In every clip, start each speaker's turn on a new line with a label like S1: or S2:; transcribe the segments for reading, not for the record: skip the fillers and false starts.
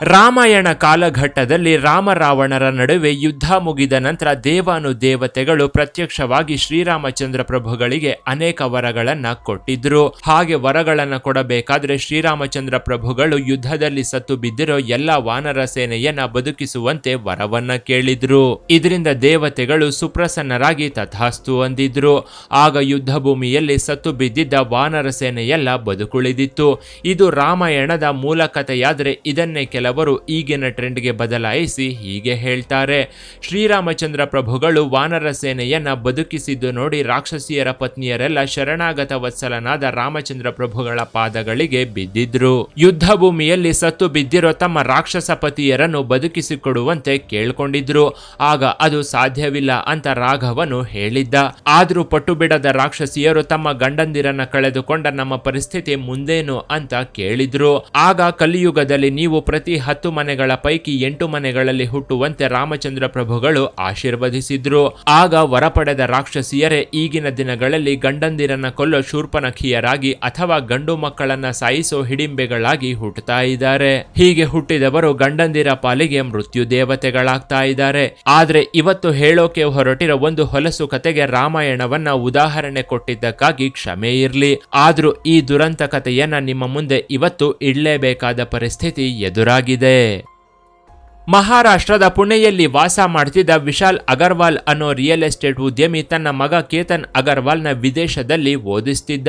S1: ರಾಮಾಯಣ ಕಾಲಘಟ್ಟದಲ್ಲಿ ರಾಮ ರಾವಣರ ನಡುವೆ ಯುದ್ಧ ಮುಗಿದ ನಂತರ ದೇವಾನುದೇವತೆಗಳು ಪ್ರತ್ಯಕ್ಷವಾಗಿ ಶ್ರೀರಾಮಚಂದ್ರ ಪ್ರಭುಗಳಿಗೆ ಅನೇಕ ವರಗಳನ್ನ ಕೊಟ್ಟಿದ್ರು. ಹಾಗೆ ವರಗಳನ್ನ ಕೊಡಬೇಕಾದ್ರೆ ಶ್ರೀರಾಮಚಂದ್ರ ಪ್ರಭುಗಳು ಯುದ್ಧದಲ್ಲಿ ಸತ್ತು ಬಿದ್ದಿರೋ ಎಲ್ಲ ವಾನರ ಸೇನೆಯನ್ನ ಬದುಕಿಸುವಂತೆ ವರವನ್ನ ಕೇಳಿದ್ರು. ಇದರಿಂದ ದೇವತೆಗಳು ಸುಪ್ರಸನ್ನರಾಗಿ ತಥಾಸ್ತು ಅಂದಿದ್ರು. ಆಗ ಯುದ್ಧ ಭೂಮಿಯಲ್ಲಿ ಸತ್ತು ಬಿದ್ದಿದ್ದ ವಾನರ ಸೇನೆಯೆಲ್ಲ ಬದುಕುಳಿದಿತ್ತು. ಇದು ರಾಮಾಯಣದ ಮೂಲ ಕಥೆಯಾದ್ರೆ ಇದನ್ನೇ ಕೆಲವರು ಈಗಿನ ಟ್ರೆಂಡ್ಗೆ ಬದಲಾಯಿಸಿ ಹೀಗೆ ಹೇಳ್ತಾರೆ. ಶ್ರೀರಾಮಚಂದ್ರ ಪ್ರಭುಗಳು ವಾನರ ಸೇನೆಯನ್ನ ಬದುಕಿಸಿದ್ದು ನೋಡಿ ರಾಕ್ಷಸಿಯರ ಪತ್ನಿಯರೆಲ್ಲ ಶರಣಾಗತ ವತ್ಸಲನಾದ ರಾಮಚಂದ್ರ ಪ್ರಭುಗಳ ಪಾದಗಳಿಗೆ ಬಿದ್ದಿದ್ರು. ಯುದ್ಧ ಭೂಮಿಯಲ್ಲಿ ಸತ್ತು ಬಿದ್ದಿರೋ ತಮ್ಮ ರಾಕ್ಷಸ ಪತಿಯರನ್ನು ಬದುಕಿಸಿಕೊಡುವಂತೆ ಕೇಳ್ಕೊಂಡಿದ್ರು. ಆಗ ಅದು ಸಾಧ್ಯವಿಲ್ಲ ಅಂತ ರಾಘವನು ಹೇಳಿದ್ದ. ಆದ್ರೂ ಪಟ್ಟು ಬಿಡದ ರಾಕ್ಷಸಿಯರು ತಮ್ಮ ಗಂಡಂದಿರನ್ನ ಕಳೆದುಕೊಂಡ ನಮ್ಮ ಪರಿಸ್ಥಿತಿ ಮುಂದೇನು ಅಂತ ಕೇಳಿದ್ರು. ಆಗ ಕಲಿಯುಗದಲ್ಲಿ ನೀವು ಪ್ರತಿ 10 ಮನೆಗಳ ಪೈಕಿ 8 ಮನೆಗಳಲ್ಲಿ ಹುಟ್ಟುವಂತೆ ರಾಮಚಂದ್ರ ಪ್ರಭುಗಳು ಆಶೀರ್ವದಿಸಿದ್ರು. ಆಗ ವರ ಪಡೆದ ರಾಕ್ಷಸಿಯರೇ ಈಗಿನ ದಿನಗಳಲ್ಲಿ ಗಂಡಂದಿರನ್ನ ಕೊಲ್ಲೋ ಶೂರ್ಪನಖಿಯರಾಗಿ ಅಥವಾ ಗಂಡು ಮಕ್ಕಳನ್ನ ಸಾಯಿಸೋ ಹಿಡಿಂಬೆಗಳಾಗಿ ಹುಟ್ಟುತ್ತಾ ಇದ್ದಾರೆ. ಹೀಗೆ ಹುಟ್ಟಿದವರು ಗಂಡಂದಿರ ಪಾಲಿಗೆ ಮೃತ್ಯು ದೇವತೆಗಳಾಗ್ತಾ ಇದ್ದಾರೆ. ಆದ್ರೆ ಇವತ್ತು ಹೇಳೋಕೆ ಹೊರಟಿರೋ ಒಂದು ಹೊಲಸು ಕತೆಗೆ ರಾಮಾಯಣವನ್ನ ಉದಾಹರಣೆ ಕೊಟ್ಟಿದ್ದಕ್ಕಾಗಿ ಕ್ಷಮೆ ಇರ್ಲಿ. ಆದ್ರೂ ಈ ದುರಂತ ಕಥೆಯನ್ನ ನಿಮ್ಮ ಮುಂದೆ ಇವತ್ತು ಇಡಲೇಬೇಕಾದ ಪರಿಸ್ಥಿತಿ ಎದುರಾಗಿದೆ. ಮಹಾರಾಷ್ಟ್ರದ ಪುಣೆಯಲ್ಲಿ ವಾಸ ಮಾಡ್ತಿದ್ದ ವಿಶಾಲ್ ಅಗರ್ವಾಲ್ ಅನ್ನೋ ರಿಯಲ್ ಎಸ್ಟೇಟ್ ಉದ್ಯಮಿ ತನ್ನ ಮಗ ಕೇತನ್ ಅಗರ್ವಾಲ್ನ ವಿದೇಶದಲ್ಲಿ ಓದಿಸ್ತಿದ್ದ.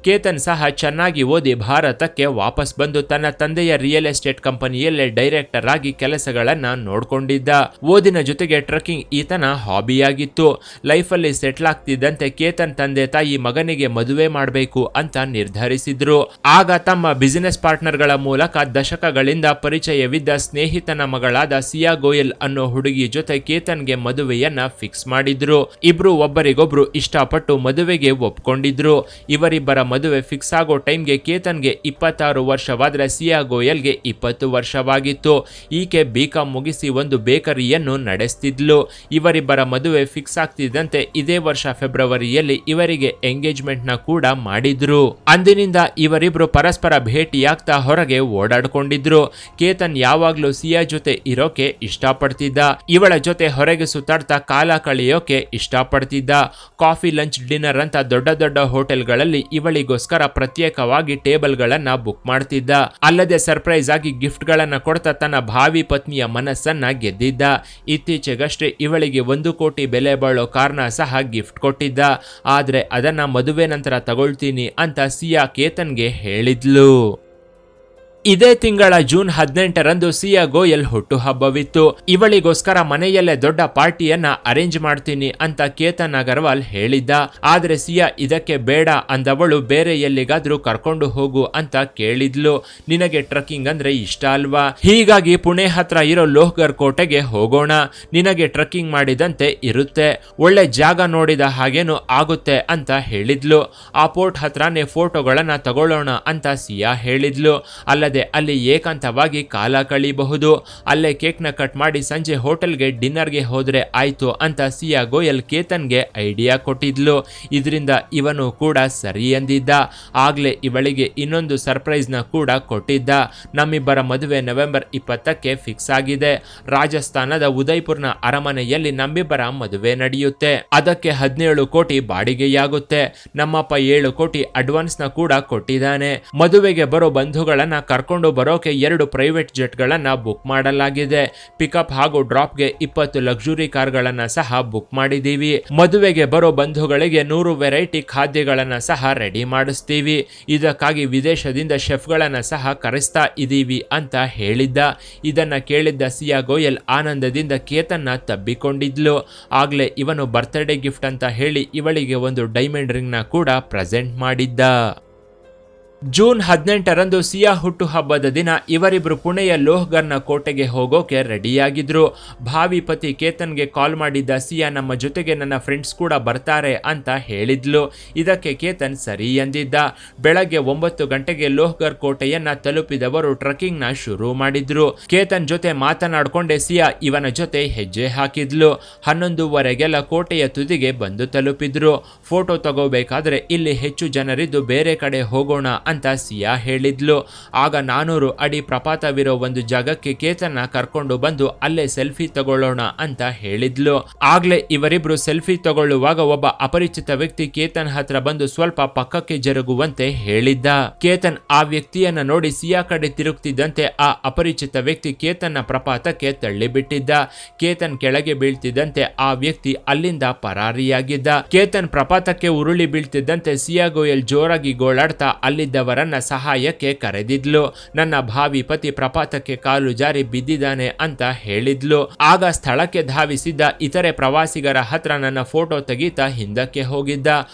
S1: ಕೇತನ್ ಸಹ ಚೆನ್ನಾಗಿ ಓದಿ ಭಾರತಕ್ಕೆ ವಾಪಸ್ ಬಂದು ತನ್ನ ತಂದೆಯ ರಿಯಲ್ ಎಸ್ಟೇಟ್ ಕಂಪನಿಯಲ್ಲೇ ಡೈರೆಕ್ಟರ್ ಆಗಿ ಕೆಲಸಗಳನ್ನ ನೋಡ್ಕೊಂಡಿದ್ದ. ಓದಿನ ಜೊತೆಗೆ ಟ್ರಕ್ಕಿಂಗ್ ಈತನ ಹಾಬಿಯಾಗಿತ್ತು. ಲೈಫಲ್ಲಿ ಸೆಟ್ಲ್ ಆಗ್ತಿದ್ದಂತೆ ಕೇತನ್ ತಂದೆ ತಾಯಿ ಮಗನಿಗೆ ಮದುವೆ ಮಾಡಬೇಕು ಅಂತ ನಿರ್ಧರಿಸಿದ್ರು. ಆಗ ತಮ್ಮ ಬಿಸಿನೆಸ್ ಪಾರ್ಟ್ನರ್ಗಳ ಮೂಲಕ ದಶಕಗಳಿಂದ ಪರಿಚಯವಿದ್ದ ಸ್ನೇಹಿತನ ಮಗಳಾದ ಸಿಯಾ ಗೋಯಲ್ ಅನ್ನೋ ಹುಡುಗಿ ಜೊತೆ ಕೇತನ್ಗೆ ಮದುವೆಯನ್ನ ಫಿಕ್ಸ್ ಮಾಡಿದ್ರು. ಇಬ್ರು ಒಬ್ಬರಿಗೊಬ್ರು ಇಷ್ಟಪಟ್ಟು ಮದುವೆಗೆ ಒಪ್ಕೊಂಡಿದ್ರು. ಇವರಿಬ್ಬರ ಮದುವೆ ಫಿಕ್ಸ್ ಆಗೋ ಟೈಮ್ಗೆ ಕೇತನ್ಗೆ 26 ವರ್ಷವಾದ್ರೆ ಸಿಯಾ ಗೋಯಲ್ಗೆ 20 ವರ್ಷವಾಗಿತ್ತು. ಈಕೆ ಬಿಕಾಂ ಮುಗಿಸಿ ಒಂದು ಬೇಕರಿಯನ್ನು ನಡೆಸ್ತಿದ್ಲು. ಇವರಿಬ್ಬರ ಮದುವೆ ಫಿಕ್ಸ್ ಆಗ್ತಿದ್ದಂತೆ ಇದೇ ವರ್ಷ ಫೆಬ್ರವರಿಯಲ್ಲಿ ಇವರಿಗೆ ಎಂಗೇಜ್ಮೆಂಟ್ ನ ಕೂಡ ಮಾಡಿದ್ರು. ಅಂದಿನಿಂದ ಇವರಿಬ್ರು ಪರಸ್ಪರ ಭೇಟಿಯಾಗ್ತಾ ಹೊರಗೆ ಓಡಾಡ್ಕೊಂಡಿದ್ರು. ಕೇತನ್ ಯಾವಾಗ್ಲೂ ಸಿಯಾ ಜೊತೆ ಇರೋಕೆ ಇಷ್ಟಪಡ್ತಿದ್ದ. ಇವಳ ಜೊತೆ ಹೊರಗೆ ಸುತ್ತಾಡ್ತಾ ಕಾಲ ಕಳೆಯೋಕೆ ಇಷ್ಟಪಡ್ತಿದ್ದ. ಕಾಫಿ, ಲಂಚ್, ಡಿನ್ನರ್ ಅಂತ ದೊಡ್ಡ ದೊಡ್ಡ ಹೋಟೆಲ್ಗಳಲ್ಲಿ ಇವಳಿಗೋಸ್ಕರ ಪ್ರತ್ಯೇಕವಾಗಿ ಟೇಬಲ್ ಗಳನ್ನ ಬುಕ್ ಮಾಡ್ತಿದ್ದ. ಅಲ್ಲದೆ ಸರ್ಪ್ರೈಸ್ ಆಗಿ ಗಿಫ್ಟ್ ಗಳನ್ನ ಕೊಡ್ತಾ ತನ್ನ ಭಾವಿ ಪತ್ನಿಯ ಮನಸ್ಸನ್ನ ಗೆದ್ದಿದ್ದ. ಇತ್ತೀಚೆಗಷ್ಟೇ ಇವಳಿಗೆ 1 ಕೋಟಿ ಬೆಲೆ ಬಾಳೋ ಕಾರ್ನ ಸಹ ಗಿಫ್ಟ್ ಕೊಟ್ಟಿದ್ದ. ಆದ್ರೆ ಅದನ್ನ ಮದುವೆ ನಂತರ ತಗೊಳ್ತೀನಿ ಅಂತ ಸಿಯಾ ಕೇತನ್ಗೆ ಹೇಳಿದ್ಲು. ಇದೇ ತಿಂಗಳ ಜೂನ್ 18ರಂದು ಸಿಯಾ ಗೋಯಲ್ ಹುಟ್ಟುಹಬ್ಬವಿತ್ತು. ಇವಳಿಗೋಸ್ಕರ ಮನೆಯಲ್ಲೇ ದೊಡ್ಡ ಪಾರ್ಟಿಯನ್ನ ಅರೇಂಜ್ ಮಾಡ್ತೀನಿ ಅಂತ ಕೇತನ್ ಅಗರ್ವಾಲ್ ಹೇಳಿದ್ದ. ಆದ್ರೆ ಸಿಯಾ ಇದಕ್ಕೆ ಬೇಡ ಅಂದವಳು ಬೇರೆ ಎಲ್ಲಿಗಾದ್ರೂ ಕರ್ಕೊಂಡು ಹೋಗು ಅಂತ ಕೇಳಿದ್ಲು. ನಿನಗೆ ಟ್ರಕ್ಕಿಂಗ್ ಅಂದ್ರೆ ಇಷ್ಟ ಅಲ್ವಾ? ಹೀಗಾಗಿ ಪುಣೆ ಹತ್ರ ಇರೋ ಲೋಹ್ಗರ್ ಕೋಟೆಗೆ ಹೋಗೋಣ. ನಿನಗೆ ಟ್ರಕ್ಕಿಂಗ್ ಮಾಡಿದಂತೆ ಇರುತ್ತೆ, ಒಳ್ಳೆ ಜಾಗ ನೋಡಿದ ಹಾಗೇನು ಆಗುತ್ತೆ ಅಂತ ಹೇಳಿದ್ಲು. ಆ ಪೋರ್ಟ್ ಹತ್ರನೇ ಫೋಟೋಗಳನ್ನ ತಗೊಳ್ಳೋಣ ಅಂತ ಸಿಯಾ ಹೇಳಿದ್ಲು. ಅಲ್ಲದೆ ಅಲ್ಲಿ ಏಕಾಂತವಾಗಿ ಕಾಲ ಕಳಿಬಹುದು. ಅಲ್ಲೇ ಕೇಕ್ನ ಕಟ್ ಮಾಡಿ ಸಂಜೆ ಹೋಟೆಲ್ಗೆ ಡಿನ್ನರ್ಗೆ ಹೋದ್ರೆ ಆಯ್ತು ಅಂತ ಸಿಯಾ ಗೋಯಲ್ ಕೇತನ್ಗೆ ಐಡಿಯಾ ಕೊಟ್ಟಿದ್ಲು. ಇದರಿಂದ ಇವನು ಕೂಡ ಸರಿ ಎಂದಿದ್ದ. ಆಗ್ಲೇ ಇವಳಿಗೆ ಇನ್ನೊಂದು ಸರ್ಪ್ರೈಸ್ ನ ಕೂಡ ಕೊಟ್ಟಿದ್ದ. ನಮ್ಮಿಬ್ಬರ ಮದುವೆ ನವೆಂಬರ್ 20ಕ್ಕೆ ಫಿಕ್ಸ್ ಆಗಿದೆ. ರಾಜಸ್ಥಾನದ ಉದಯ್ಪುರ್ನ ಅರಮನೆಯಲ್ಲಿ ನಮ್ಮಿಬ್ಬರ ಮದುವೆ ನಡೆಯುತ್ತೆ. ಅದಕ್ಕೆ 17 ಕೋಟಿ ಬಾಡಿಗೆಯಾಗುತ್ತೆ. ನಮ್ಮಪ್ಪ 7 ಕೋಟಿ ಅಡ್ವಾನ್ಸ್ ನ ಕೂಡ ಕೊಟ್ಟಿದ್ದಾನೆ. ಮದುವೆಗೆ ಬರೋ ಬಂಧುಗಳನ್ನ ಕರ್ಕೊಂಡು ಬರೋಕೆ 2 ಪ್ರೈವೇಟ್ ಜೆಟ್ ಗಳನ್ನ ಬುಕ್ ಮಾಡಲಾಗಿದೆ. ಪಿಕಪ್ ಹಾಗೂ ಡ್ರಾಪ್ಗೆ 20 ಲಕ್ಸುರಿ ಕಾರ್ಗಳನ್ನ ಸಹ ಬುಕ್ ಮಾಡಿದೀವಿ. ಮದುವೆಗೆ ಬರೋ ಬಂಧುಗಳಿಗೆ 100 ವೆರೈಟಿ ಖಾದ್ಯಗಳನ್ನ ಸಹ ರೆಡಿ ಮಾಡಿಸ್ತೀವಿ. ಇದಕ್ಕಾಗಿ ವಿದೇಶದಿಂದ ಶೆಫ್ಗಳನ್ನ ಸಹ ಕರೆಸ್ತಾ ಇದೀವಿ ಅಂತ ಹೇಳಿದ್ದ. ಇದನ್ನ ಕೇಳಿದ್ದ ಸಿಯಾ ಗೋಯಲ್ ಆನಂದದಿಂದ ಕೇತನ್ನ ತಬ್ಬಿಕೊಂಡಿದ್ಲು. ಆಗ್ಲೇ ಇವನು ಬರ್ತ್ಡೇ ಗಿಫ್ಟ್ ಅಂತ ಹೇಳಿ ಇವಳಿಗೆ ಒಂದು ಡೈಮಂಡ್ ರಿಂಗ್ ನ ಕೂಡ ಪ್ರೆಸೆಂಟ್ ಮಾಡಿದ್ದ. ಜೂನ್ 18ರಂದು ಸಿಯಾ ಹುಟ್ಟುಹಬ್ಬದ ದಿನ ಇವರಿಬ್ರು ಪುಣೆಯ ಲೋಹ್ಗರ್ನ ಕೋಟೆಗೆ ಹೋಗೋಕೆ ರೆಡಿಯಾಗಿದ್ರು. ಭಾವಿ ಪತಿ ಕೇತನ್ಗೆ ಕಾಲ್ ಮಾಡಿದ್ದ ಸಿಯಾ ನಮ್ಮ ಜೊತೆಗೆ ನನ್ನ ಫ್ರೆಂಡ್ಸ್ ಕೂಡ ಬರ್ತಾರೆ ಅಂತ ಹೇಳಿದ್ಲು. ಇದಕ್ಕೆ ಕೇತನ್ ಸರಿ ಎಂದಿದ್ದ. ಬೆಳಗ್ಗೆ 9 ಗಂಟೆಗೆ ಲೋಹ್ಗರ್ ಕೋಟೆಯನ್ನ ತಲುಪಿದವರು ಟ್ರಕ್ಕಿಂಗ್ ನ ಶುರು ಮಾಡಿದ್ರು. ಕೇತನ್ ಜೊತೆ ಮಾತನಾಡ್ಕೊಂಡೆ ಸಿಯಾ ಇವನ ಜೊತೆ ಹೆಜ್ಜೆ ಹಾಕಿದ್ಲು. 11:15ಗೆಲ್ಲ ಕೋಟೆಯ ತುದಿಗೆ ಬಂದು ತಲುಪಿದ್ರು. ಫೋಟೋ ತಗೋಬೇಕಾದ್ರೆ ಇಲ್ಲಿ ಹೆಚ್ಚು ಜನರಿದ್ದು ಬೇರೆ ಕಡೆ ಹೋಗೋಣ ಅಂತ ಸಿಯಾ ಹೇಳಿದ್ಲು. ಆಗ 400 ಅಡಿ ಪ್ರಪಾತವಿರೋ ಒಂದು ಜಾಗಕ್ಕೆ ಕೇತನ್ನ ಕರ್ಕೊಂಡು ಬಂದು ಅಲ್ಲೇ ಸೆಲ್ಫಿ ತಗೊಳ್ಳೋಣ ಅಂತ ಹೇಳಿದ್ಲು. ಆಗ್ಲೇ ಇವರಿಬ್ರು ಸೆಲ್ಫಿ ತಗೊಳ್ಳುವಾಗ ಒಬ್ಬ ಅಪರಿಚಿತ ವ್ಯಕ್ತಿ ಕೇತನ್ ಹತ್ರ ಬಂದು ಸ್ವಲ್ಪ ಪಕ್ಕಕ್ಕೆ ಜರುಗುವಂತೆ ಹೇಳಿದ್ದ. ಕೇತನ್ ಆ ವ್ಯಕ್ತಿಯನ್ನ ನೋಡಿ ಸಿಯಾ ಕಡೆ ತಿರುಗ್ತಿದ್ದಂತೆ ಆ ಅಪರಿಚಿತ ವ್ಯಕ್ತಿ ಕೇತನ್ನ ಪ್ರಪಾತಕ್ಕೆ ತಳ್ಳಿಬಿಟ್ಟಿದ್ದ. ಕೇತನ್ ಕೆಳಗೆ ಬೀಳ್ತಿದ್ದಂತೆ ಆ ವ್ಯಕ್ತಿ ಅಲ್ಲಿಂದ ಪರಾರಿಯಾಗಿದ್ದ. ಕೇತನ್ ಪ್ರಪಾತಕ್ಕೆ ಉರುಳಿ ಬೀಳ್ತಿದ್ದಂತೆ ಸಿಯಾ ಗೋಯಲ್ ಜೋರಾಗಿ ಗೋಳಾಡ್ತಾ ಅಲ್ಲಿದ್ದವರನ್ನ ಸಹಾಯಕ್ಕೆ ಕರೆದಿದ್ಲು. ನನ್ನ ಭಾವಿ ಪತಿ ಪ್ರಪಾತಕ್ಕೆ ಕಾಲು ಜಾರಿ ಬಿದ್ದಿದ್ದಾನೆ ಅಂತ ಹೇಳಿದ್ಲು. ಆಗ ಸ್ಥಳಕ್ಕೆ ಧಾವಿಸಿದ್ದ ಇತರೆ ಪ್ರವಾಸಿಗರ ಹತ್ರ ನನ್ನ ಫೋಟೋ ತೆಗೀತಾ ಹಿಂದಕ್ಕೆ ಹೋಗಿದ್ದ.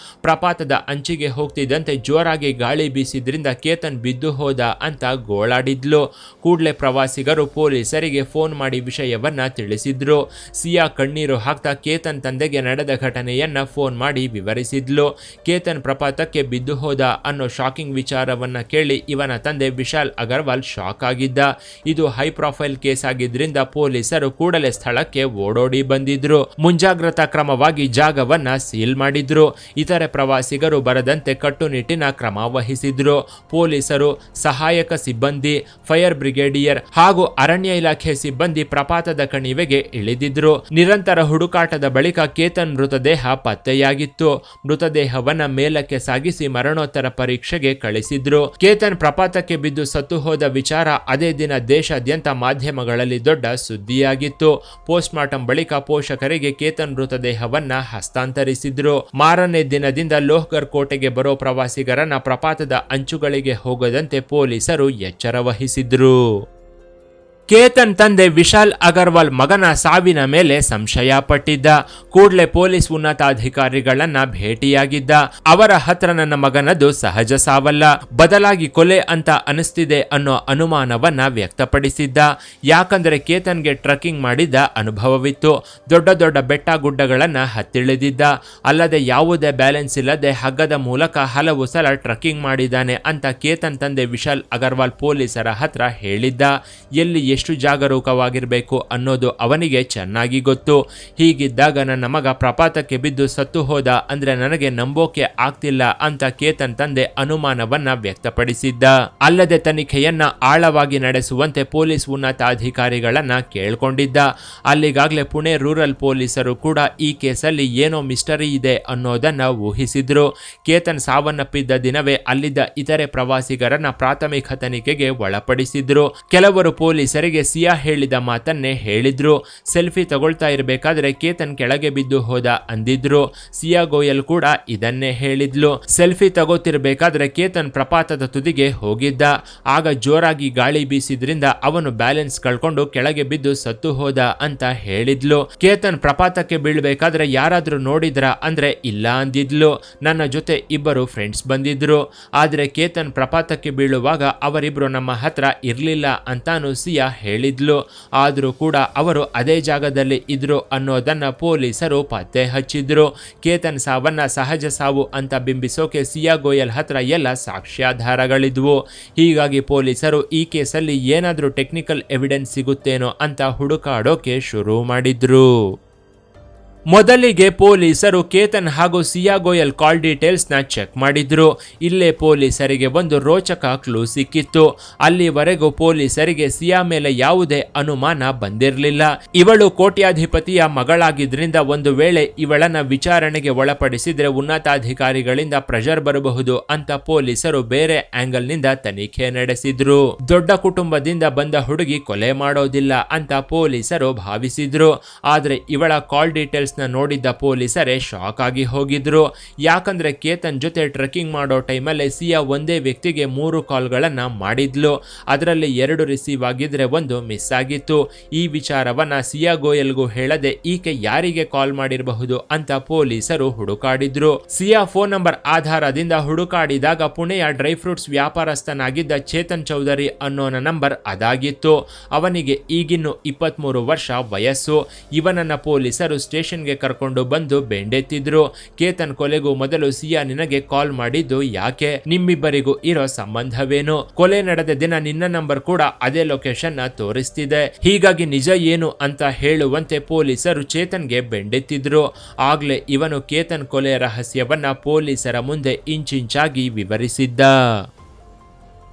S1: ಪ್ರಪಾತದ ಅಂಚಿಗೆ ಹೋಗ್ತಿದ್ದಂತೆ ಜೋರಾಗಿ ಗಾಳಿ ಬೀಸಿದ್ರಿಂದ ಕೇತನ್ ಬಿದ್ದು ಹೋದ ಅಂತ ಗೋಳಾಡಿದ್ಲು. ಕೂಡಲೇ ಪ್ರವಾಸಿಗರು ಪೊಲೀಸರಿಗೆ ಫೋನ್ ಮಾಡಿ ವಿಷಯವನ್ನ ತಿಳಿಸಿದ್ರು. ಸಿಯಾ ಕಣ್ಣೀರು ಹಾಕ್ತಾ ಕೇತನ್ ತಂದೆಗೆ ನಡೆದ ಘಟನೆಯನ್ನ ಫೋನ್ ಮಾಡಿ ವಿವರಿಸಿದ್ಲು. ಕೇತನ್ ಪ್ರಪಾತಕ್ಕೆ ಬಿದ್ದು ಹೋದ ಅನ್ನೋ ಶಾಕಿಂಗ್ ವಿಚಾರವನ್ನ ಕೇಳಿ ಇವನ ತಂದೆ ವಿಶಾಲ್ ಅಗರ್ವಾಲ್ ಶಾಕ್ ಆಗಿದ್ದ. ಇದು ಹೈ ಪ್ರೊಫೈಲ್ ಕೇಸ್ ಆಗಿದ್ರಿಂದ ಪೊಲೀಸರು ಕೂಡಲೇ ಸ್ಥಳಕ್ಕೆ ಓಡೋಡಿ ಬಂದಿದ್ರು. ಮುಂಜಾಗ್ರತಾ ಕ್ರಮವಾಗಿ ಜಾಗವನ್ನ ಸೀಲ್ ಮಾಡಿದ್ರು. ಇತರೆ ಪ್ರವಾಸಿಗರು ಬರದಂತೆ ಕಟ್ಟುನಿಟ್ಟಿನ ಕ್ರಮ ವಹಿಸಿದ್ರು. ಪೊಲೀಸರು, ಸಹಾಯಕ ಸಿಬ್ಬಂದಿ, ಫೈರ್ ಬ್ರಿಗೇಡಿಯರ್ ಹಾಗೂ ಅರಣ್ಯ ಇಲಾಖೆ ಸಿಬ್ಬಂದಿ ಪ್ರಪಾತದ ಕಣಿವೆಗೆ ಇಳಿದಿದ್ರು. ನಿರಂತರ ಹುಡುಕಾಟದ ಬಳಿಕ ಕೇತನ್ ಮೃತದೇಹ ಪತ್ತೆಯಾಗಿತ್ತು. ಮೃತದೇಹವನ್ನ ಮೇಲಕ್ಕೆ ಸಾಗಿಸಿ ಮರಣೋತ್ತರ ಪರೀಕ್ಷೆಗೆ ಕಳಿಸಿದ್ರು. ಕೇತನ್ ಪ್ರಪಾತಕ್ಕೆ ಬಿದ್ದು ಸತ್ತು ಹೋದ ವಿಚಾರ ಅದೇ ದಿನ ದೇಶಾದ್ಯಂತ ಮಾಧ್ಯಮಗಳಲ್ಲಿ ದೊಡ್ಡ ಸುದ್ದಿಯಾಗಿತ್ತು. ಪೋಸ್ಟ್ ಮಾರ್ಟಂ ಬಳಿಕ ಪೋಷಕರಿಗೆ ಕೇತನ್ ಮೃತದೇಹವನ್ನ ಹಸ್ತಾಂತರಿಸಿದ್ರು. ಮಾರನೇ ದಿನದಿಂದ ಲೋಹ್ಗರ್ ಕೋಟೆಗೆ ಬರೋ ಪ್ರವಾಸಿಗರನ್ನ ಪ್ರಪಾತದ ಅಂಚುಗಳಿಗೆ ಹೋಗದಂತೆ ಪೊಲೀಸರು ಎಚ್ಚರ ವಹಿಸಿದ್ರು. ಕೇತನ್ ತಂದೆ ವಿಶಾಲ್ ಅಗರ್ವಾಲ್ ಮಗನ ಸಾವಿನ ಮೇಲೆ ಸಂಶಯ ಪಟ್ಟಿದ್ದ. ಕೂಡಲೇ ಪೊಲೀಸ್ ಉನ್ನತಾಧಿಕಾರಿಗಳನ್ನ ಭೇಟಿಯಾಗಿದ್ದ. ಅವರ ಹತ್ರ ನನ್ನ ಮಗನದು ಸಹಜ ಸಾವಲ್ಲ, ಬದಲಾಗಿ ಕೊಲೆ ಅಂತ ಅನಿಸ್ತಿದೆ ಅನ್ನೋ ಅನುಮಾನವನ್ನ ವ್ಯಕ್ತಪಡಿಸಿದ್ದ. ಯಾಕಂದ್ರೆ ಕೇತನ್ಗೆ ಟ್ರಕ್ಕಿಂಗ್ ಮಾಡಿದ್ದ ಅನುಭವವಿತ್ತು. ದೊಡ್ಡ ದೊಡ್ಡ ಬೆಟ್ಟ ಗುಡ್ಡಗಳನ್ನ ಹತ್ತಿಳಿದಿದ್ದ. ಅಲ್ಲದೆ ಯಾವುದೇ ಬ್ಯಾಲೆನ್ಸ್ ಇಲ್ಲದೆ ಹಗ್ಗದ ಮೂಲಕ ಹಲವು ಸಲ ಟ್ರಕ್ಕಿಂಗ್ ಮಾಡಿದ್ದಾನೆ ಅಂತ ಕೇತನ್ ತಂದೆ ವಿಶಾಲ್ ಅಗರ್ವಾಲ್ ಪೊಲೀಸರ ಹತ್ರ ಹೇಳಿದ್ದ. ಎಲ್ಲಿ ಎಷ್ಟು ಜಾಗರೂಕವಾಗಿರಬೇಕು ಅನ್ನೋದು ಅವನಿಗೆ ಚೆನ್ನಾಗಿ ಗೊತ್ತು. ಹೀಗಿದ್ದಾಗ ನನ್ನ ಮಗ ಪ್ರಪಾತಕ್ಕೆ ಬಿದ್ದು ಸತ್ತು ಹೋದ ಅಂದ್ರೆ ನನಗೆ ನಂಬೋಕೆ ಆಗ್ತಿಲ್ಲ ಅಂತ ಕೇತನ್ ತಂದೆ ಅನುಮಾನವನ್ನ ವ್ಯಕ್ತಪಡಿಸಿದ್ದ. ಅಲ್ಲದೆ ತನಿಖೆಯನ್ನ ಆಳವಾಗಿ ನಡೆಸುವಂತೆ ಪೊಲೀಸ್ ಉನ್ನತಾಧಿಕಾರಿಗಳನ್ನ ಕೇಳ್ಕೊಂಡಿದ್ದ. ಅಲ್ಲಿಗಾಗ್ಲೇ ಪುಣೆ ರೂರಲ್ ಪೊಲೀಸರು ಕೂಡ ಈ ಕೇಸಲ್ಲಿ ಏನೋ ಮಿಸ್ಟರಿ ಇದೆ ಅನ್ನೋದನ್ನ ಊಹಿಸಿದ್ರು. ಕೇತನ್ ಸಾವನ್ನಪ್ಪಿದ್ದ ದಿನವೇ ಅಲ್ಲಿದ್ದ ಇತರೆ ಪ್ರವಾಸಿಗರನ್ನ ಪ್ರಾಥಮಿಕ ತನಿಖೆಗೆ ಒಳಪಡಿಸಿದ್ರು. ಕೆಲವರು ಪೊಲೀಸರಿಗೆ ಸಿಯಾ ಹೇಳಿದ ಮಾತನ್ನೇ ಹೇಳಿದ್ರು. ಸೆಲ್ಫಿ ತಗೊಳ್ತಾ ಇರಬೇಕಾದ್ರೆ ಕೇತನ್ ಕೆಳಗೆ ಬಿದ್ದು ಹೋದ ಅಂದಿದ್ರು. ಸಿಯಾ ಗೋಯಲ್ ಕೂಡ ಇದನ್ನೇ ಹೇಳಿದ್ಲು. ಸೆಲ್ಫಿ ತಗೋತಿರ್ಬೇಕಾದ್ರೆ ಕೇತನ್ ಪ್ರಪಾತದ ತುದಿಗೆ ಹೋಗಿದ್ದ. ಆಗ ಜೋರಾಗಿ ಗಾಳಿ ಬೀಸಿದ್ರಿಂದ ಅವನು ಬ್ಯಾಲೆನ್ಸ್ ಕಳ್ಕೊಂಡು ಕೆಳಗೆ ಬಿದ್ದು ಸತ್ತು ಹೋದ ಅಂತ ಹೇಳಿದ್ಲು. ಕೇತನ್ ಪ್ರಪಾತಕ್ಕೆ ಬೀಳ್ಬೇಕಾದ್ರೆ ಯಾರಾದ್ರೂ ನೋಡಿದ್ರ ಅಂದ್ರೆ ಇಲ್ಲ ಅಂದಿದ್ಲು. ನನ್ನ ಜೊತೆ ಇಬ್ಬರು ಫ್ರೆಂಡ್ಸ್ ಬಂದಿದ್ರು. ಆದ್ರೆ ಕೇತನ್ ಪ್ರಪಾತಕ್ಕೆ ಬೀಳುವಾಗ ಅವರಿಬ್ರು ನಮ್ಮ ಹತ್ರ ಇರ್ಲಿಲ್ಲ ಅಂತಾನು ಸಿಯಾ ಹೇಳಿದ್ಲು. ಆದ್ರೂ ಕೂಡ ಅವರು ಅದೇ ಜಾಗದಲ್ಲಿ ಇದ್ರು ಅನ್ನೋದನ್ನ ಪೊಲೀಸರು ಪತ್ತೆ ಹಚ್ಚಿದ್ರು. ಕೇತನ್ ಸಾವನ್ನ ಸಹಜ ಸಾವು ಅಂತ ಬಿಂಬಿಸೋಕೆ ಸಿಯಾ ಗೋಯಲ್ ಹತ್ರ ಎಲ್ಲ ಸಾಕ್ಷ್ಯಾಧಾರಗಳಿದ್ವು. ಹೀಗಾಗಿ ಪೊಲೀಸರು ಈ ಕೇಸಲ್ಲಿ ಏನಾದ್ರೂ ಟೆಕ್ನಿಕಲ್ ಎವಿಡೆನ್ಸ್ ಸಿಗುತ್ತೇನೋ ಅಂತ ಹುಡುಕಾಡೋಕೆ ಶುರು ಮಾಡಿದ್ರು. ಮೊದಲಿಗೆ ಪೊಲೀಸರು ಕೇತನ್ ಹಾಗೂ ಸಿಯಾ ಗೋಯಲ್ ಕಾಲ್ ಡೀಟೇಲ್ಸ್ ನ ಚೆಕ್ ಮಾಡಿದ್ರು. ಇಲ್ಲೇ ಪೊಲೀಸರಿಗೆ ಒಂದು ರೋಚಕ ಕ್ಲೂ ಸಿಕ್ಕಿತ್ತು. ಅಲ್ಲಿವರೆಗೂ ಪೊಲೀಸರಿಗೆ ಸಿಯಾ ಮೇಲೆ ಯಾವುದೇ ಅನುಮಾನ ಬಂದಿರಲಿಲ್ಲ. ಇವಳು ಕೋಟ್ಯಾಧಿಪತಿಯ ಮಗಳಾಗಿದ್ರಿಂದ ಒಂದು ವೇಳೆ ಇವಳನ್ನ ವಿಚಾರಣೆಗೆ ಒಳಪಡಿಸಿದ್ರೆ ಉನ್ನತಾಧಿಕಾರಿಗಳಿಂದ ಪ್ರೆಷರ್ ಬರಬಹುದು ಅಂತ ಪೊಲೀಸರು ಬೇರೆ ಆಂಗಲ್ ನಿಂದ ತನಿಖೆ ನಡೆಸಿದ್ರು. ದೊಡ್ಡ ಕುಟುಂಬದಿಂದ ಬಂದ ಹುಡುಗಿ ಕೊಲೆ ಮಾಡೋದಿಲ್ಲ ಅಂತ ಪೊಲೀಸರು ಭಾವಿಸಿದ್ರು. ಆದ್ರೆ ಇವಳ ಕಾಲ್ ಡೀಟೇಲ್ಸ್ ನೋಡಿದ್ದ ಪೊಲೀಸರೇ ಶಾಕ್ ಆಗಿ ಹೋಗಿದ್ರು. ಯಾಕಂದ್ರೆ ಕೇತನ್ ಜೊತೆ ಟ್ರೆಕ್ಕಿಂಗ್ ಮಾಡೋ ಟೈಮಲ್ಲಿ ಸಿಯಾ ಒಂದೇ ವ್ಯಕ್ತಿಗೆ 3 ಕಾಲ್ಗಳನ್ನ ಮಾಡಿದ್ಲು. ಅದರಲ್ಲಿ 2 ರಿಸೀವ್ ಆಗಿದ್ರೆ 1 ಮಿಸ್ ಆಗಿತ್ತು. ಈ ವಿಚಾರವನ್ನ ಸಿಯಾ ಗೋಯಲ್ಗೂ ಹೇಳದೆ ಈಕೆ ಯಾರಿಗೆ ಕಾಲ್ ಮಾಡಿರಬಹುದು ಅಂತ ಪೊಲೀಸರು ಹುಡುಕಾಡಿದ್ರು. ಸಿಯಾ ಫೋನ್ ನಂಬರ್ ಆಧಾರದಿಂದ ಹುಡುಕಾಡಿದಾಗ ಪುಣೆಯ ಡ್ರೈ ಫ್ರೂಟ್ಸ್ ವ್ಯಾಪಾರಸ್ಥನಾಗಿದ್ದ ಚೇತನ್ ಚೌಧರಿ ಅನ್ನೋನ ನಂಬರ್ ಅದಾಗಿತ್ತು. ಅವನಿಗೆ ಈಗಿನ್ನು 23 ವರ್ಷ ವಯಸ್ಸು. ಇವನನ್ನ ಪೊಲೀಸರು ಸ್ಟೇಷನ್ ಕರ್ಕೊಂಡು ಬಂದು ಬೆಂಡೆತ್ತಿದ್ರು. ಕೇತನ್ ಕೊಲೆಗೂ ಮೊದಲು ಸಿಯಾ ನಿನಗೆ ಕಾಲ್ ಮಾಡಿದ್ದು ಯಾಕೆ? ನಿಮ್ಮಿಬ್ಬರಿಗೂ ಇರೋ ಸಂಬಂಧವೇನು? ಕೊಲೆ ನಡೆದ ದಿನ ನಿನ್ನ ನಂಬರ್ ಕೂಡ ಅದೇ ಲೊಕೇಶನ್ ತೋರಿಸ್ತಿದೆ. ಹೀಗಾಗಿ ನಿಜ ಏನು ಅಂತ ಹೇಳುವಂತೆ ಪೊಲೀಸರು ಚೇತನ್ಗೆ ಬೆಂಡೆತ್ತಿದ್ರು. ಆಗ್ಲೇ ಇವನು ಕೇತನ್ ಕೊಲೆ ರಹಸ್ಯವನ್ನ ಪೊಲೀಸರ ಮುಂದೆ ಇಂಚಿಂಚಾಗಿ ವಿವರಿಸಿದ್ದ.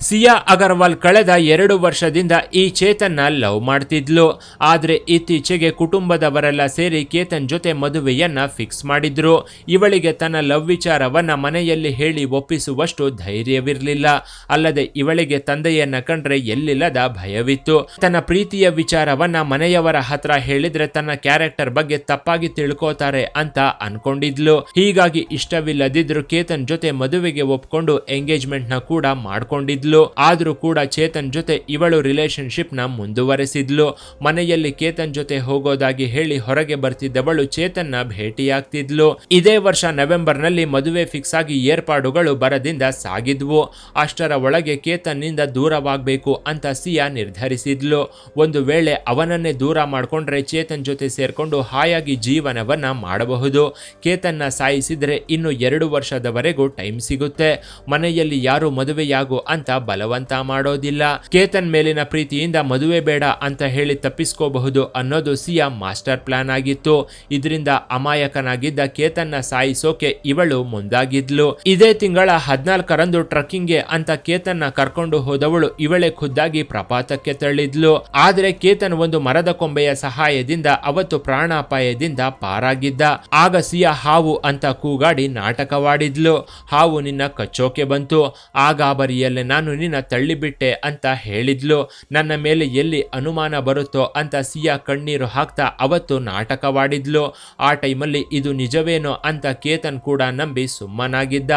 S1: ಸಿಯಾ ಅಗರ್ವಾಲ್ ಕಳೆದ 2 ವರ್ಷದಿಂದ ಈ ಚೇತನ್ನ ಲವ್ ಮಾಡ್ತಿದ್ಲು. ಆದ್ರೆ ಇತ್ತೀಚೆಗೆ ಕುಟುಂಬದವರೆಲ್ಲ ಸೇರಿ ಕೇತನ್ ಜೊತೆ ಮದುವೆಯನ್ನ ಫಿಕ್ಸ್ ಮಾಡಿದ್ರು. ಇವಳಿಗೆ ತನ್ನ ಲವ್ ವಿಚಾರವನ್ನ ಮನೆಯಲ್ಲಿ ಹೇಳಿ ಒಪ್ಪಿಸುವಷ್ಟು ಧೈರ್ಯವಿರಲಿಲ್ಲ. ಅಲ್ಲದೆ ಇವಳಿಗೆ ತಂದೆಯನ್ನ ಕಂಡ್ರೆ ಎಲ್ಲಿಲ್ಲದ ಭಯವಿತ್ತು. ತನ್ನ ಪ್ರೀತಿಯ ವಿಚಾರವನ್ನ ಮನೆಯವರ ಹತ್ರ ಹೇಳಿದ್ರೆ ತನ್ನ ಕ್ಯಾರೆಕ್ಟರ್ ಬಗ್ಗೆ ತಪ್ಪಾಗಿ ತಿಳ್ಕೋತಾರೆ ಅಂತ ಅನ್ಕೊಂಡಿದ್ಲು. ಹೀಗಾಗಿ ಇಷ್ಟವಿಲ್ಲದಿದ್ರು ಕೇತನ್ ಜೊತೆ ಮದುವೆಗೆ ಒಪ್ಕೊಂಡು ಎಂಗೇಜ್ಮೆಂಟ್ ನ ಕೂಡ ಮಾಡ್ಕೊಂಡಿದ್ಲು. ಆದ್ರೂ ಕೂಡ ಚೇತನ್ ಜೊತೆ ಇವಳು ರಿಲೇಶನ್ಶಿಪ್ ನ ಮುಂದುವರೆಸಿದ್ಲು. ಮನೆಯಲ್ಲಿ ಕೇತನ್ ಜೊತೆ ಹೋಗೋದಾಗಿ ಹೇಳಿ ಹೊರಗೆ ಬರ್ತಿದ್ದವಳು ಚೇತನ್ ನ ಭೇಟಿಯಾಗ್ತಿದ್ಲು. ಇದೇ ವರ್ಷ ನವೆಂಬರ್ ನಲ್ಲಿ ಮದುವೆ ಫಿಕ್ಸ್ ಆಗಿ ಏರ್ಪಾಡುಗಳು ಬರದಿಂದ ಸಾಗಿದ್ವು. ಅಷ್ಟರ ಒಳಗೆ ಕೇತನ್ ನಿಂದ ದೂರವಾಗಬೇಕು ಅಂತ ಸಿಯಾ ನಿರ್ಧರಿಸಿದ್ಲು. ಒಂದು ವೇಳೆ ಅವನನ್ನೇ ದೂರ ಮಾಡ್ಕೊಂಡ್ರೆ ಚೇತನ್ ಜೊತೆ ಸೇರ್ಕೊಂಡು ಹಾಯಾಗಿ ಜೀವನವನ್ನ ಮಾಡಬಹುದು. ಕೇತನ್ನ ಸಾಯಿಸಿದ್ರೆ ಇನ್ನು 2 ವರ್ಷದವರೆಗೂ ಟೈಮ್ ಸಿಗುತ್ತೆ. ಮನೆಯಲ್ಲಿ ಯಾರು ಮದುವೆಯಾಗು ಅಂತ ಬಲವಂತ ಮಾಡೋದಿಲ್ಲ. ಕೇತನ್ ಮೇಲಿನ ಪ್ರೀತಿಯಿಂದ ಮದುವೆ ಬೇಡ ಅಂತ ಹೇಳಿ ತಪ್ಪಿಸ್ಕೋಬಹುದು ಅನ್ನೋದು ಸಿಯಾ ಮಾಸ್ಟರ್ ಪ್ಲಾನ್ ಆಗಿತ್ತು. ಇದರಿಂದ ಅಮಾಯಕನಾಗಿದ್ದ ಕೇತನ್ನ ಸಾಯಿಸೋಕೆ ಇವಳು ಮುಂದಾಗಿದ್ಲು. ಇದೇ ತಿಂಗಳ 14ರಂದು ಟ್ರಕ್ಕಿಂಗ್ಗೆ ಅಂತ ಕೇತನ್ನ ಕರ್ಕೊಂಡು ಹೋದವಳು ಇವಳೆ ಖುದ್ದಾಗಿ ಪ್ರಪಾತಕ್ಕೆ ತಳ್ಳಿದ್ಲು. ಆದ್ರೆ ಕೇತನ್ ಒಂದು ಮರದ ಕೊಂಬೆಯ ಸಹಾಯದಿಂದ ಅವತ್ತು ಪ್ರಾಣಾಪಾಯದಿಂದ ಪಾರಾಗಿದ್ದ. ಆಗ ಸಿಯಾ ಹಾವು ಅಂತ ಕೂಗಾಡಿ ನಾಟಕವಾಡಿದ್ಲು. ಹಾವು ನಿನ್ನ ಕಚ್ಚೋಕೆ ಬಂತು, ಆ ಗಾಬರಿಯಲ್ಲೇ ನಾನು ನಿನ್ನ ತಳ್ಳಿಬಿಟ್ಟೆ ಅಂತ ಹೇಳಿದ್ಲು. ನನ್ನ ಮೇಲೆ ಎಲ್ಲಿ ಅನುಮಾನ ಬರುತ್ತೋ ಅಂತ ಸಿಯಾ ಕಣ್ಣೀರು ಹಾಕ್ತಾ ಅವತ್ತು ನಾಟಕವಾಡಿದ್ಲು. ಆ ಟೈಮಲ್ಲಿ ಇದು ನಿಜವೇನೋ ಅಂತ ಕೇತನ್ ಕೂಡ ನಂಬಿ ಸುಮ್ಮನಾಗಿದ್ದ.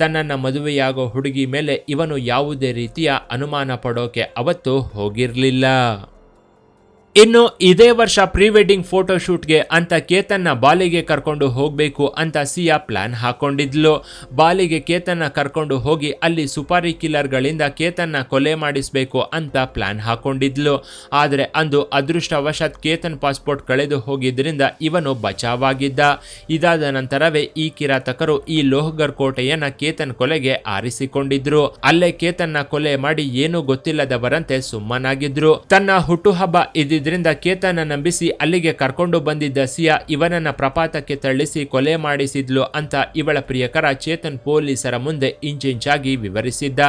S1: ತನ್ನನ್ನ ಮದುವೆಯಾಗೋ ಹುಡುಗಿ ಮೇಲೆ ಇವನು ಯಾವುದೇ ರೀತಿಯ ಅನುಮಾನ ಪಡೋಕೆ ಅವತ್ತು ಹೋಗಿರ್ಲಿಲ್ಲ. ಇನ್ನು ಇದೇ ವರ್ಷ ಪ್ರೀ ವೆಡ್ಡಿಂಗ್ ಫೋಟೋ ಶೂಟ್ಗೆ ಅಂತ ಕೇತನ್ನ ಬಾಲಿಗೆ ಕರ್ಕೊಂಡು ಹೋಗಬೇಕು ಅಂತ ಸಿಯಾ ಪ್ಲಾನ್ ಹಾಕೊಂಡಿದ್ಲು. ಬಾಲಿಗೆ ಕೇತನ್ನ ಕರ್ಕೊಂಡು ಹೋಗಿ ಅಲ್ಲಿ ಸುಪಾರಿ ಕಿಲ್ಲರ್ಗಳಿಂದ ಕೇತನ್ನ ಕೊಲೆ ಮಾಡಿಸಬೇಕು ಅಂತ ಪ್ಲಾನ್ ಹಾಕೊಂಡಿದ್ಲು. ಆದರೆ ಅಂದು ಅದೃಷ್ಟವಶಾತ್ ಕೇತನ್ ಪಾಸ್ಪೋರ್ಟ್ ಕಳೆದು ಹೋಗಿದ್ರಿಂದ ಇವನು ಬಚಾವಾಗಿದ್ದ. ಇದಾದ ನಂತರವೇ ಈ ಕಿರಾತಕರು ಈ ಲೋಹಗರ್ ಕೋಟೆಯನ್ನ ಕೇತನ್ ಕೊಲೆಗೆ ಆರಿಸಿಕೊಂಡಿದ್ರು. ಅಲ್ಲೇ ಕೇತನ್ನ ಕೊಲೆ ಮಾಡಿ ಏನೂ ಗೊತ್ತಿಲ್ಲದವರಂತೆ ಸುಮ್ಮನಾಗಿದ್ರು. ತನ್ನ ಹುಟ್ಟುಹಬ್ಬ ಇದ್ದಿದ್ರಿಂದ ಕೇತನ್ನ ನಂಬಿಸಿ ಅಲ್ಲಿಗೆ ಕರ್ಕೊಂಡು ಬಂದಿದ್ದ ಸಿಯಾ ಇವನನ್ನ ಪ್ರಪಾತಕ್ಕೆ ತಳ್ಳಿಸಿ ಕೊಲೆ ಮಾಡಿಸಿದ್ಲು ಅಂತ ಇವಳ ಪ್ರಿಯಕರ ಚೇತನ್ ಪೊಲೀಸರ ಮುಂದೆ ಇಂಚಿಂಚಾಗಿ ವಿವರಿಸಿದ್ದ.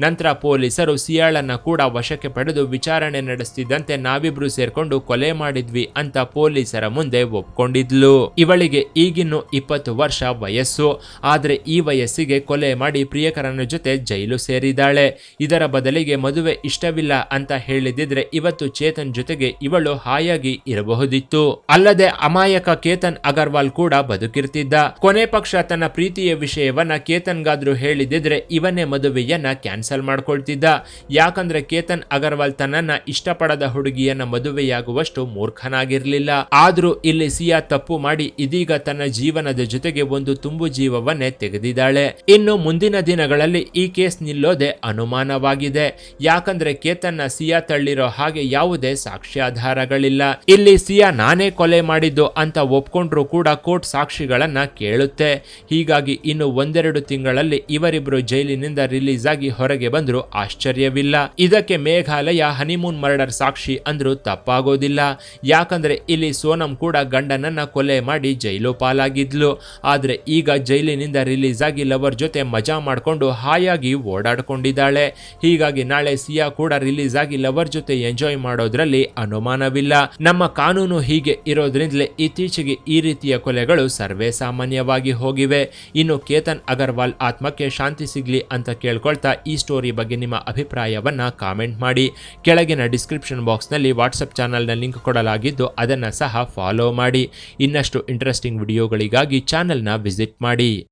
S1: ನಂತರ ಪೊಲೀಸರು ಸಿಯಾಳನ್ನ ಕೂಡ ವಶಕ್ಕೆ ಪಡೆದು ವಿಚಾರಣೆ ನಡೆಸ್ತಿದ್ದಂತೆ ನಾವಿಬ್ರು ಸೇರ್ಕೊಂಡು ಕೊಲೆ ಮಾಡಿದ್ವಿ ಅಂತ ಪೊಲೀಸರ ಮುಂದೆ ಒಪ್ಕೊಂಡಿದ್ಲು. ಇವಳಿಗೆ ಈಗಿನ್ನು 20 ವರ್ಷ ವಯಸ್ಸು. ಆದ್ರೆ ಈ ವಯಸ್ಸಿಗೆ ಕೊಲೆ ಮಾಡಿ ಪ್ರಿಯಕರನ ಜೊತೆ ಜೈಲು ಸೇರಿದಾಳೆ. ಇದರ ಬದಲಿಗೆ ಮದುವೆ ಇಷ್ಟವಿಲ್ಲ ಅಂತ ಹೇಳಿದಿದ್ರೆ ಇವತ್ತು ಚೇತನ್ ಜೊತೆಗೆ ಇವಳು ಹಾಯಾಗಿ ಇರಬಹುದಿತ್ತು. ಅಲ್ಲದೆ ಅಮಾಯಕ ಕೇತನ್ ಅಗರ್ವಾಲ್ ಕೂಡ ಬದುಕಿರ್ತಿದ್ದ. ಕೊನೆ ಪಕ್ಷ ತನ್ನ ಪ್ರೀತಿಯ ವಿಷಯವನ್ನ ಕೇತನ್ಗಾದ್ರೂ ಹೇಳಿದಿದ್ರೆ ಇವನೇ ಮದುವೆಯನ್ನ ಕ್ಯಾನ್ಸಲ್ ಮಾಡ್ಕೊಳ್ತಿದ್ದ. ಯಾಕಂದ್ರೆ ಕೇತನ್ ಅಗರ್ವಾಲ್ ತನ್ನನ್ನ ಇಷ್ಟಪಡದ ಹುಡುಗಿಯನ್ನ ಮದುವೆಯಾಗುವಷ್ಟು ಮೂರ್ಖನಾಗಿರ್ಲಿಲ್ಲ. ಆದ್ರೂ ಇಲ್ಲಿ ಸಿಯಾ ತಪ್ಪು ಮಾಡಿ ಇದೀಗ ತನ್ನ ಜೀವನದ ಜೊತೆಗೆ ಒಂದು ತುಂಬು ಜೀವವನ್ನೇ ತೆಗೆದಿದ್ದಾಳೆ. ಇನ್ನು ಮುಂದಿನ ದಿನಗಳಲ್ಲಿ ಈ ಕೇಸ್ ನಿಲ್ಲೋದೆ ಅನುಮಾನವಾಗಿದೆ. ಯಾಕಂದ್ರೆ ಕೇತನ್ನ ಸಿಯಾ ತಳ್ಳಿರೋ ಹಾಗೆ ಯಾವುದೇ ಸಾಕ್ಷ್ಯಾಧಾರಗಳಿಲ್ಲ. ಇಲ್ಲಿ ಸಿಯಾ ನಾನೇ ಕೊಲೆ ಮಾಡಿದ್ದು ಅಂತ ಒಪ್ಕೊಂಡ್ರು ಕೂಡ ಕೋರ್ಟ್ ಸಾಕ್ಷಿಗಳನ್ನ ಕೇಳುತ್ತೆ. ಹೀಗಾಗಿ ಇನ್ನು 1-2 ತಿಂಗಳಲ್ಲಿ ಇವರಿಬ್ರು ಜೈಲಿನಿಂದ ರಿಲೀಸ್ ಆಗಿ ಹೊರಗೆ ಬಂದ್ರು ಆಶ್ಚರ್ಯವಿಲ್ಲ. ಇದಕ್ಕೆ ಮೇಘಾಲಯ ಹನಿಮೂನ್ ಮರ್ಡರ್ ಸಾಕ್ಷಿ ಅಂದ್ರೂ ತಪ್ಪಾಗೋದಿಲ್ಲ. ಯಾಕಂದ್ರೆ ಇಲ್ಲಿ ಸೋನಂ ಕೂಡ ಗಂಡನನ್ನ ಕೊಲೆ ಮಾಡಿ ಜೈಲು ಪಾಲಾಗಿದ್ಲು. ಆದ್ರೆ ಈಗ ಜೈಲಿನಿಂದ ರಿಲೀಸ್ ಆಗಿ ಲವರ್ ಜೊತೆ ಮಜಾ ಮಾಡ್ಕೊಂಡು ಹಾಯಾಗಿ ಓಡಾಡ್ಕೊಂಡಿದ್ದಾಳೆ. ಹೀಗಾಗಿ ನಾಳೆ ಸಿಯಾ ಕೂಡ ರಿಲೀಸ್ ಆಗಿ ಲವರ್ ಜೊತೆ ಎಂಜಾಯ್ ಮಾಡೋದ್ರಲ್ಲಿ ಅನುಮಾನವಿಲ್ಲ. ನಮ್ಮ ಕಾನೂನು ಹೀಗೆ ಇರೋದ್ರಿಂದಲೇ ಇತ್ತೀಚೆಗೆ ಈ ರೀತಿಯ ಕೊಲೆಗಳು ಸರ್ವೇ ಸಾಮಾನ್ಯವಾಗಿ ಹೋಗಿವೆ. ಇನ್ನು ಕೇತನ್ ಅಗರ್ವಾಲ್ ಆತ್ಮಕ್ಕೆ ಶಾಂತಿ ಸಿಗ್ಲಿ ಅಂತ ಕೇಳ್ಕೊಳ್ತಾ ಈ ಸ್ಟೋರಿ ಬಗ್ಗೆ ನಿಮ್ಮ ಅಭಿಪ್ರಾಯವನ್ನ ಕಾಮೆಂಟ್ ಮಾಡಿ. ಕೆಳಗಿನ ಡಿಸ್ಕ್ರಿಪ್ಷನ್ ಬಾಕ್ಸ್ ನಲ್ಲಿ ವಾಟ್ಸ್ಆಪ್ ಚಾನಲ್ನ ಲಿಂಕ್ ಕೊಡಲಾಗಿದ್ದು ಅದನ್ನ ಸಹ ಫಾಲೋ ಮಾಡಿ. ಇನ್ನಷ್ಟು ಇಂಟ್ರೆಸ್ಟಿಂಗ್ ವಿಡಿಯೋಗಳಿಗಾಗಿ ಚಾನೆಲ್ನ ವಿಸಿಟ್ ಮಾಡಿ.